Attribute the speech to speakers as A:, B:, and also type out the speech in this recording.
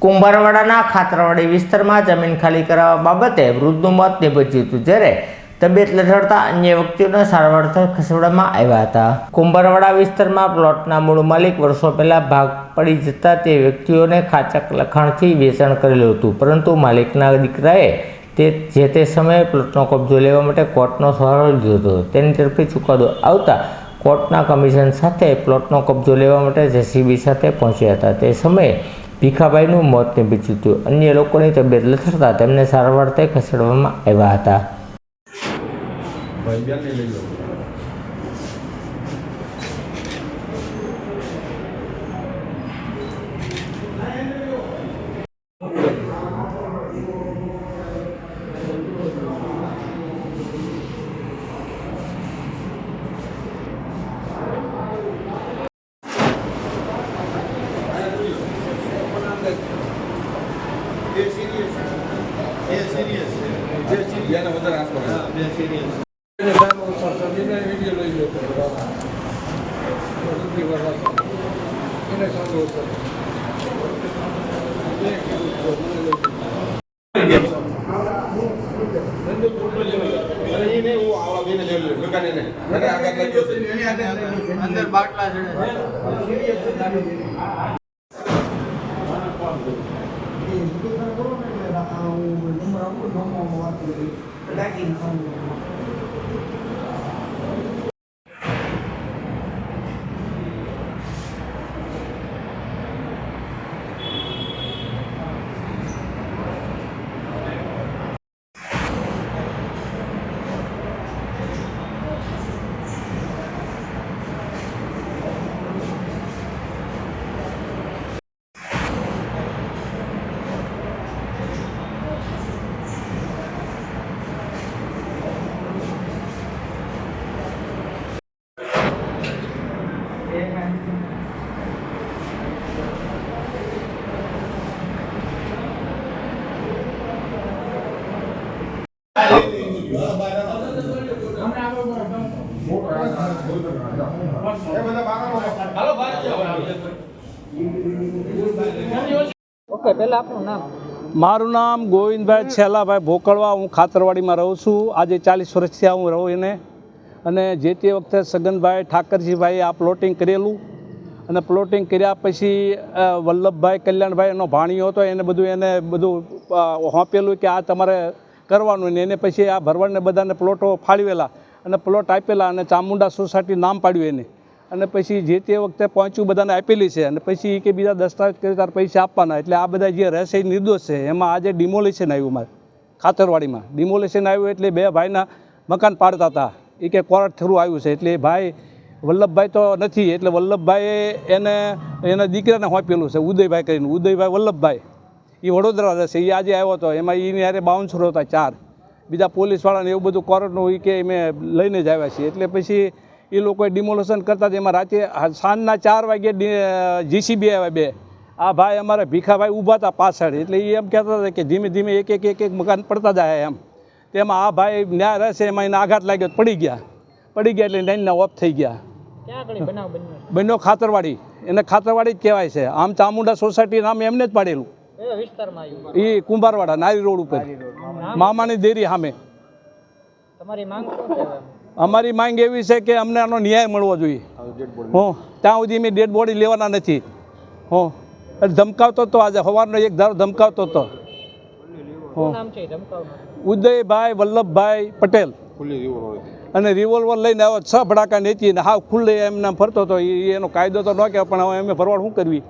A: કુંભારવાડાના ખાતરવાડી વિસ્તારમાં જમીન ખાલી કરાવવા બાબતે વૃદ્ધનું મોત નીપજ્યું હતું, જ્યારે તબિયત લથડતા અન્ય વ્યક્તિઓને સારવારથી ખસેડવામાં આવ્યા હતા। કુંભારવાડા વિસ્તારમાં પ્લોટના મૂળ માલિક વર્ષો પહેલા ભાગ પડી જતા તે વ્યક્તિઓને ખાચક લખાણથી વેચાણ કરેલું હતું, પરંતુ માલિકના દીકરાએ જે તે સમયે પ્લોટનો કબજો લેવા માટે કોર્ટનો સહારો લીધો હતો। તેની તરફથી ચુકાદો આવતા કોર્ટના કમિશન સાથે પ્લોટનો કબજો લેવા માટે જેસીબી સાથે પહોંચ્યા હતા। તે સમયે ભીખાભાઈનું મોત નીપજ્યું હતું। અન્ય લોકોની તબિયત લથડતા તેમને સારવારથી ખસેડવામાં આવ્યા હતા।
B: अंदर बाटला
C: મારું નામ ગોવિંદભાઈ છેલ્લાભાઈ ભોકળવા। હું ખાતરવાડીમાં રહું છું। આજે 40 વર્ષથી હું રહું એને અને જે તે વખતે સગનભાઈ ઠાકરજીભાઈ આ પ્લોટિંગ કરેલું અને પ્લોટિંગ કર્યા પછી વલ્લભભાઈ કલ્યાણભાઈ એનો ભાણિયો હતો, એને બધું હોંપેલું કે આ તમારે કરવાનું ને એને પછી આ ભરવાડને બધાને પ્લોટો ફાળવેલા અને પ્લોટ આપેલા અને ચામુંડા સોસાયટી નામ પાડ્યું એને અને પછી જે તે વખતે પહોંચ્યું બધાને આપેલી છે અને પછી કે બીજા દસ્તાવેજ કરી તાર પૈસા આપવાના, એટલે આ બધા જે રહસ્ય નિર્દોષ છે એમાં આજે ડિમોલિશન આવ્યું મારે ખાતરવાડીમાં ડિમોલિશન આવ્યું એટલે બે ભાઈના મકાન પાડતા હતા એ કે કોર્ટ થ્રુ આવ્યું છે એટલે ભાઈ વલ્લભભાઈ તો નથી એટલે વલ્લભભાઈએ એના દીકરાને હોંપેલું છે ઉદયભાઈ કરીને, ઉદયભાઈ વલ્લભભાઈ એ વડોદરા રહેશે, એ આજે આવ્યો હતો, એમાં એની હારે બાઉન્સરો હતા 4 બીજા પોલીસવાળાને એવું બધું કોર્ટનું એ કે અમે લઈને જ આવ્યા છીએ। એટલે પછી એ લોકોએ ડિમોલેશન કરતા જ એમાં રાતે સાંજના 4 વાગ્યે જીસીબી આવ્યા 2 આ ભાઈ અમારા ભીખાભાઈ ઊભા હતા પાછળ, એટલે એ એમ કહેતા હતા કે ધીમે ધીમે એક મકાન પડતા જાય એમ, તેમાં આ ભાઈ ન્યાય રહેશે એમાં એને આઘાત લાગ્યો પડી ગયા એટલે નાઈનના ઓફ થઈ ગયા। બન્યો ખાતરવાડી, એને ખાતરવાડી જ કહેવાય છે, આમ ચામુંડા સોસાયટી નામ એમને જ પાડેલું એ કુંભારવાડા નારી રોડ ઉપર મામાની દેરી સામે। અમારી માંગ એવી છે કે અમને આનો ન્યાય મળવો જોઈએ। ત્યાં સુધી અમે ડેડ બોડી લેવાના નથી। ધમકાવતો હતો, આજે સવારનો એક ધારો ધમકાવતો હતો ઉદયભાઈ વલ્લભભાઈ પટેલ અને રિવોલ્વર લઈને આવ્યો 6 ભડાકા નેચીને હાવ ખુલ્લે એમને ફરતો હતો। એનો કાયદો તો ન કહેવાય પણ હવે અમે ભરવાડ શું કરવી?